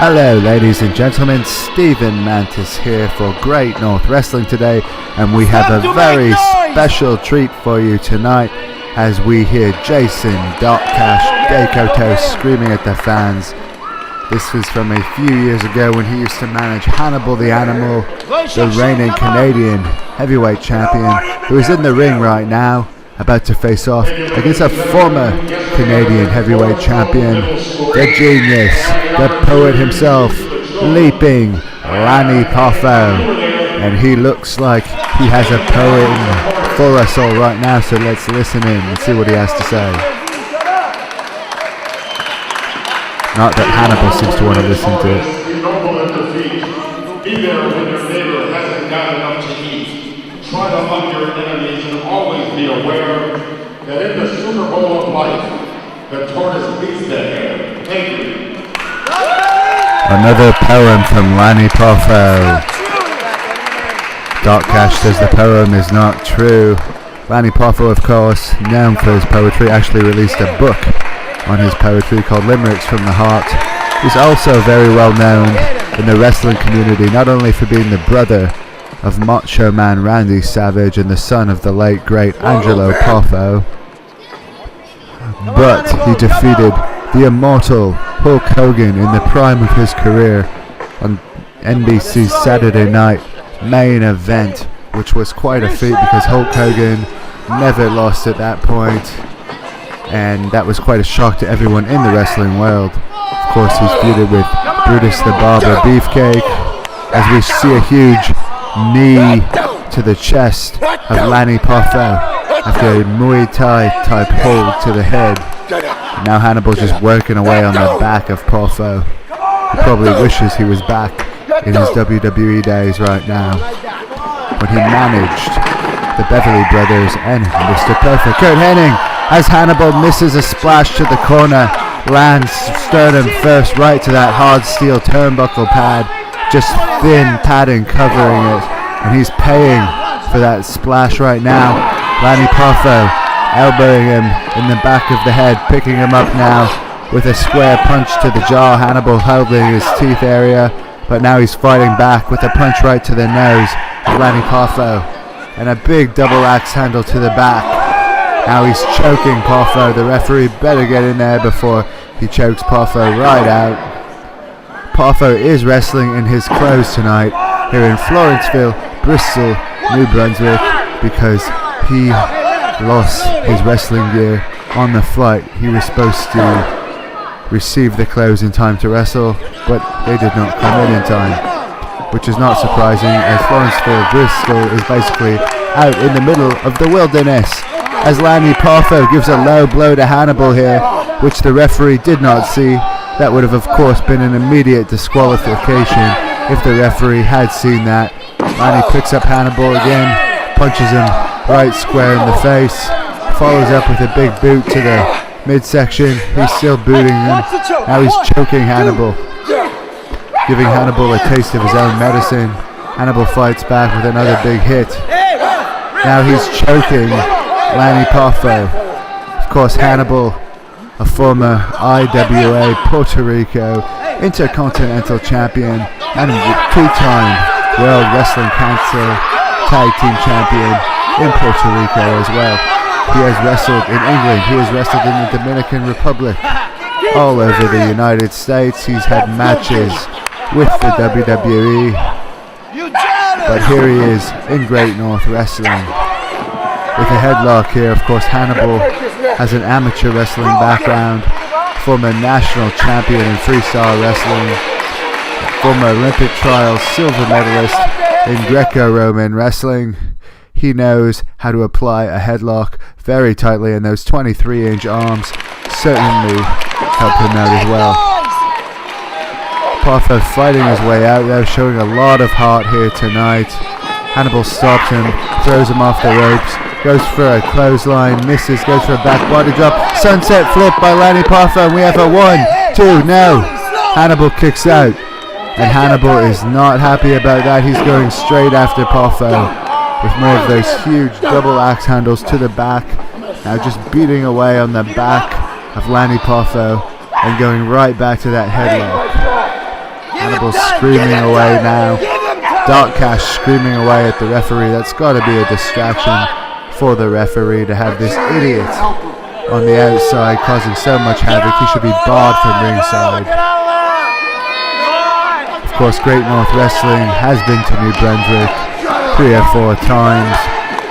Hello ladies and gentlemen, Stephen Mantis here for Great North Wrestling today, and we have a very special treat for you tonight as we hear Jason Cash Dakoto screaming at the fans. This was from a few years ago when he used to manage Hannibal the Animal, the reigning Canadian heavyweight champion, who is in the ring right now, about to face off against a former Canadian heavyweight champion, the genius, the poet himself, leaping Lanny Poffo. And he looks like he has a poem for us all right now, so let's listen in and see what he has to say. Not that Hannibal seems to want to listen to it. Be there when your neighbor hasn't got enough to eat. Try to love your enemies and always be aware that in the Super Bowl of life, the tortoise beats the hare. Thank you. Another poem from Lanny Poffo. Cash says the poem is not true. Lanny Poffo, of course, known for his poetry, actually released a book on his poetry called Limericks from the Heart. He's also very well known in the wrestling community, not only for being the brother of Macho Man Randy Savage and the son of the late great Angelo Poffo, but he defeated the immortal Hulk Hogan in the prime of his career on NBC's Saturday Night Main Event, which was quite a feat because Hulk Hogan never lost at that point, and that was quite a shock to everyone in the wrestling world. Of course, he's feuded with Brutus the Barber Beefcake, as we see a huge knee to the chest of Lanny Poffo after a Muay Thai type hold to the head. Now Hannibal's just working away on the back of Poffo. He probably wishes he was back in his WWE days right now, when he managed the Beverly Brothers and Mr. Perfect. Kurt Hennig, as Hannibal misses a splash to the corner, lands sternum first right to that hard steel turnbuckle pad, just thin padding covering it, and he's paying for that splash right now. Lanny Poffo elbowing him in the back of the head, picking him up now with a square punch to the jaw. Hannibal holding his teeth area, but now he's fighting back with a punch right to the nose of Lanny Poffo, and a big double axe handle to the back. Now he's choking Poffo. The referee better get in there before he chokes Poffo right out. Poffo is wrestling in his clothes tonight here in Florenceville, Bristol, New Brunswick, because he lost his wrestling gear on the flight. He was supposed to receive the clothes in time to wrestle, but they did not come in time, which is not surprising, as Florenceville, Bristol is basically out in the middle of the wilderness, as Lanny Poffo gives a low blow to Hannibal here, which the referee did not see. That would have of course been an immediate disqualification if the referee had seen that. Lanny picks up Hannibal again, punches him right square in the face, follows up with a big boot to the midsection. He's still booting him. Now he's choking Hannibal, giving Hannibal a taste of his own medicine. Hannibal fights back with another big hit. Now he's choking Lanny Poffo. Of course, Hannibal, a former IWA Puerto Rico Intercontinental Champion and two-time World Wrestling Council Tag Team Champion in Puerto Rico as well. He has wrestled in England, he has wrestled in the Dominican Republic, all over the United States. He's had matches with the WWE, but here he is in Great North Wrestling with a headlock here. Of course, Hannibal has an amateur wrestling background, former national champion in freestyle wrestling, former Olympic trials silver medalist in Greco-Roman wrestling. He knows how to apply a headlock very tightly, and those 23-inch arms certainly help him out as well. Poffo fighting his way out there, showing a lot of heart here tonight. Hannibal stops him, throws him off the ropes, goes for a clothesline, misses, goes for a back body drop, sunset flip by Lanny Poffo, and we have a 1, 2, no! Hannibal kicks out, and Hannibal is not happy about that. He's going straight after Poffo with more of those huge double axe handles to the back. Now just beating away on the back of Lanny Poffo and going right back to that headlock. Hannibal screaming away now. Dark Cash screaming away at the referee. That's got to be a distraction for the referee to have this idiot on the outside causing so much havoc. He should be barred from ringside. Of course, Great North Wrestling has been to New Brunswick 3 or 4 times.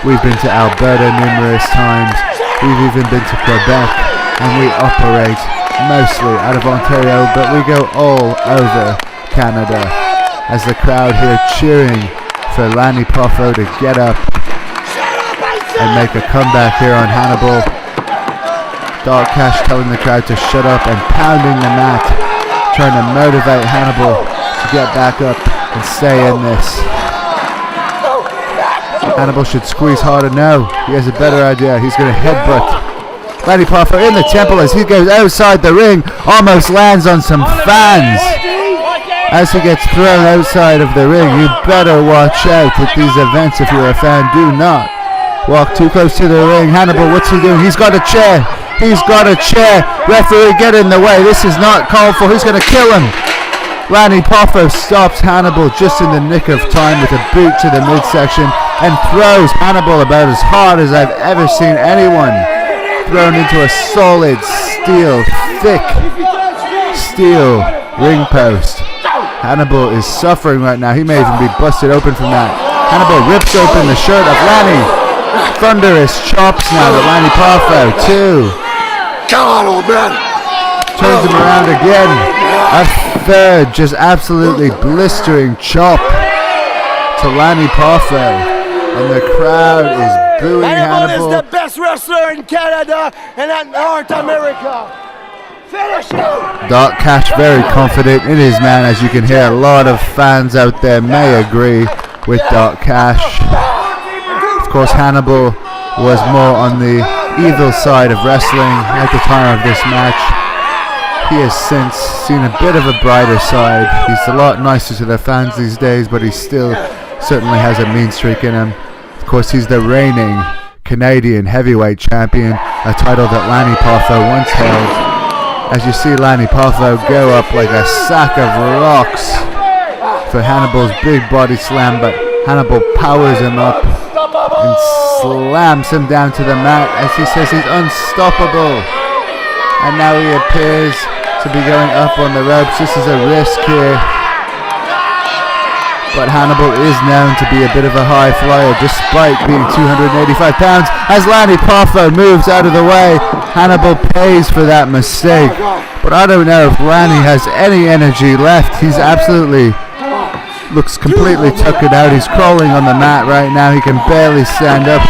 We've been to Alberta numerous times. We've even been to Quebec, and we operate mostly out of Ontario, but we go all over Canada. As the crowd here cheering for Lanny Poffo to get up and make a comeback here on Hannibal. Dark Cash telling the crowd to shut up and pounding the mat, trying to motivate Hannibal to get back up and stay in this. Hannibal should squeeze harder. No, he has a better idea. He's going to headbutt Lanny Poffo in the temple as he goes outside the ring, almost lands on some fans. As he gets thrown outside of the ring, you better watch out at these events if you're a fan. Do not walk too close to the ring. Hannibal, what's he doing? He's got a chair. He's got a chair. Referee, get in the way. This is not called for. He's going to kill him. Lanny Poffo stops Hannibal just in the nick of time with a boot to the midsection and throws Hannibal about as hard as I've ever seen anyone thrown into a solid steel, thick steel ring post. Hannibal is suffering right now. He may even be busted open from that. Hannibal rips open the shirt of Lanny. Thunderous chops now to Lanny Poffo. 2. Come on, old man. Turns him around again. A 3rd, just absolutely blistering chop to Lanny Poffo. And the crowd is booing Hannibal. Hannibal is the best wrestler in Canada and in North America. Finish him! Dark Cash very confident in his man, as you can hear. A lot of fans out there may agree with Dark Cash. Of course, Hannibal was more on the evil side of wrestling at the time of this match. He has since seen a bit of a brighter side. He's a lot nicer to the fans these days, but he still certainly has a mean streak in him. Of course, he's the reigning Canadian heavyweight champion, a title that Lanny Poffo once held. As you see Lanny Poffo go up like a sack of rocks for Hannibal's big body slam, but Hannibal powers him up and slams him down to the mat as he says he's unstoppable. And now he appears to be going up on the ropes. This is a risk here. But Hannibal is known to be a bit of a high flyer despite being 285 pounds. As Lanny Poffo moves out of the way, Hannibal pays for that mistake. But I don't know if Lanny has any energy left. He's absolutely looks completely tuckered out. He's crawling on the mat right now. He can barely stand up,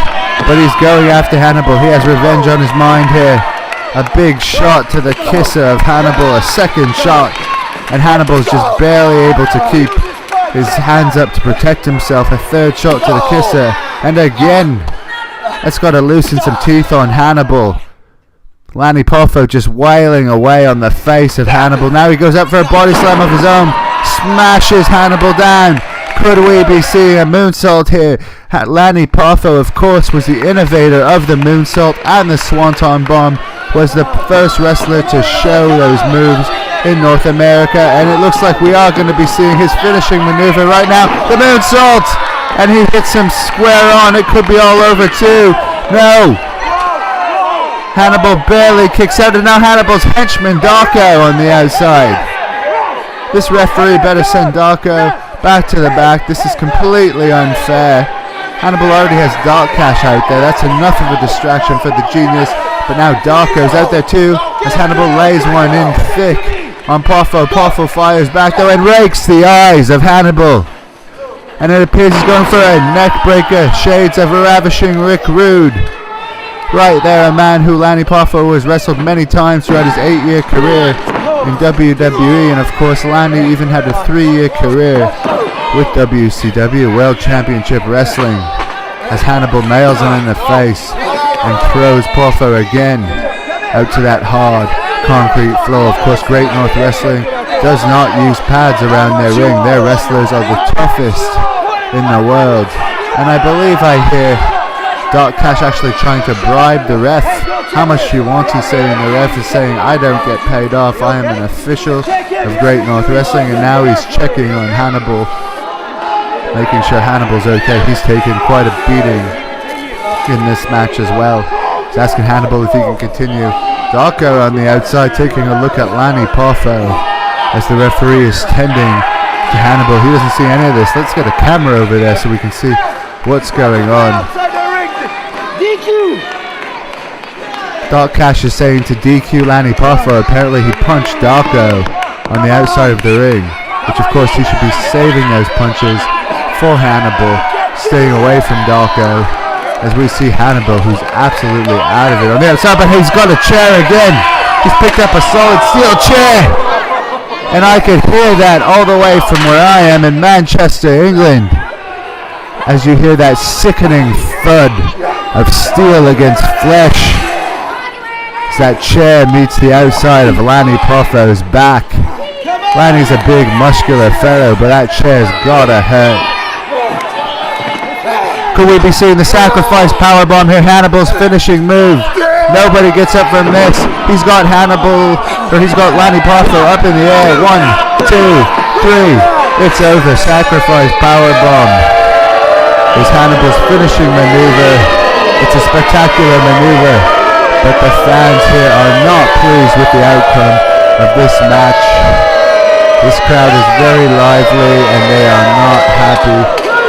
but he's going after Hannibal. He has revenge on his mind here. A big shot to the kisser of Hannibal, a 2nd shot, and Hannibal's just barely able to keep his hands up to protect himself. A 3rd shot to the kisser, and again, that's got to loosen some teeth on Hannibal. Lanny Poffo just wailing away on the face of Hannibal. Now he goes up for a body slam of his own, smashes Hannibal down. Could we be seeing a moonsault here? Lanny Poffo, of course, was the innovator of the moonsault and the Swanton Bomb, was the first wrestler to show those moves in North America, and it looks like we are going to be seeing his finishing maneuver right now. The moonsault! And he hits him square on. It could be all over too. No! Hannibal barely kicks out, and now Hannibal's henchman Darko on the outside. This referee better send Darko back to the back. This is completely unfair. Hannibal already has Dark Cash out there. That's enough of a distraction for the genius. But now Darko's out there too, as Hannibal lays one in thick on Poffo. Poffo fires back though and rakes the eyes of Hannibal. And it appears he's going for a neck breaker. Shades of a ravishing Rick Rude. Right there, a man who Lanny Poffo has wrestled many times throughout his 8-year career in WWE, and of course Lanny even had a 3-year career with WCW World Championship Wrestling, as Hannibal nails him in the face and throws Poffo again out to that hard concrete floor. Of course, Great North Wrestling does not use pads around their ring. Their wrestlers are the toughest in the world, and I believe I hear Dark Cash actually trying to bribe the ref. How much do you want? He's saying the ref is saying, I don't get paid off. I am an official of Great North Wrestling. And now he's checking on Hannibal, making sure Hannibal's okay. He's taken quite a beating in this match as well. He's asking Hannibal if he can continue. Darko on the outside taking a look at Lanny Poffo as the referee is tending to Hannibal. He doesn't see any of this. Let's get a camera over there so we can see what's going on. Dark Cash is saying to DQ Lanny Poffo. Apparently he punched Darko on the outside of the ring, which of course he should be saving those punches for Hannibal, staying away from Darko, as we see Hannibal, who's absolutely out of it on the outside, but he's got a chair again. He's picked up a solid steel chair, and I could hear that all the way from where I am in Manchester, England, as you hear that sickening thud of steel against flesh. That chair meets the outside of Lanny Poffo's back. Lanny's a big muscular fellow, but that chair's gotta hurt. Could we be seeing the sacrifice powerbomb here? Hannibal's finishing move. Nobody gets up from this. He's got Lanny Poffo up in the air. 1, 2, 3. It's over. Sacrifice powerbomb is Hannibal's finishing maneuver. It's a spectacular maneuver. But the fans here are not pleased with the outcome of this match. This crowd is very lively and they are not happy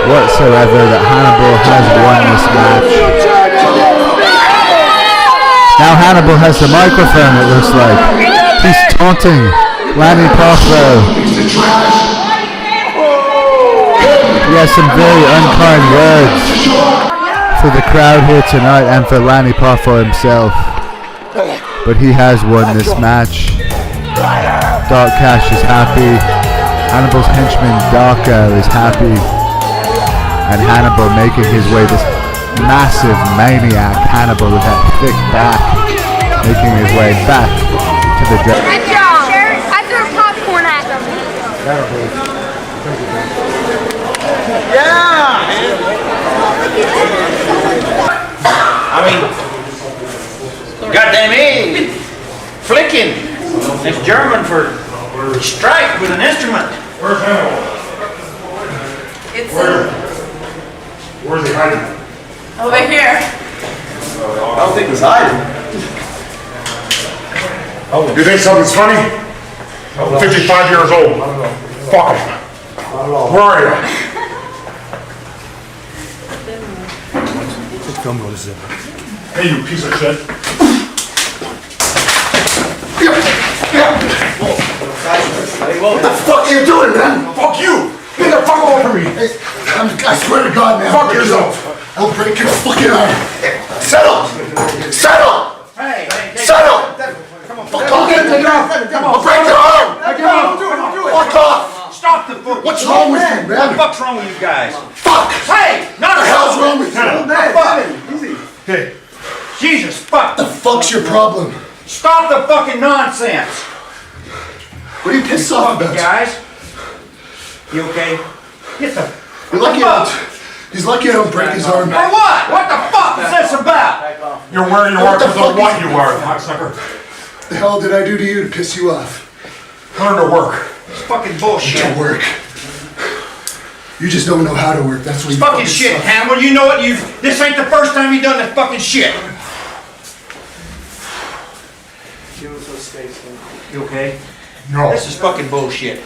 whatsoever that Hannibal has won this match. Now Hannibal has the microphone, it looks like. He's taunting Lanny Poffo. He has some very unkind words for the crowd here tonight and for Lanny Poffo himself, but he has won this match. Dark Cash is happy, Hannibal's henchman Darko is happy, and Hannibal making his way, this massive maniac Hannibal with that thick back, making his way back to the dress. Good job! I threw popcorn at them. Yeah! I mean, goddamn A, flicking. It's German for strike with an instrument. Where's Hannibal? Where's he hiding? Over here. I don't think he's hiding. You think something's funny? I'm 55 years old. Fuck him. Where are you? Hey, you piece of shit. What the fuck are you doing, man? Fuck you! Get the fuck away from me! Hey, I swear to God, man. Fuck yourself! I'll break your fucking arm. Settle! Settle! Hey, Settle! come on, Fuck off! I'll break your arm! Don't do it. Fuck off! Stop the foot. What's wrong with you, What the man? fuck's wrong with you guys? Fuck! Hey, What the hell's wrong with you? Fuck. Hey, Jesus, fuck. The fuck's your problem? Stop the fucking nonsense. What are you pissed off about? Guys, you okay? Get the You're lucky fuck. he's lucky I don't break his arm. For what? What the fuck is this about? you're wearing your What the arm because of fuck what is- you are, cocksucker. The hell did I do to you to piss you off? Learn to work. It's fucking bullshit. To work. You just don't know how to work. That's what you Fucking shit, suck. Hannibal. You know what? This ain't the first time you done this fucking shit. You okay? No. This is fucking bullshit.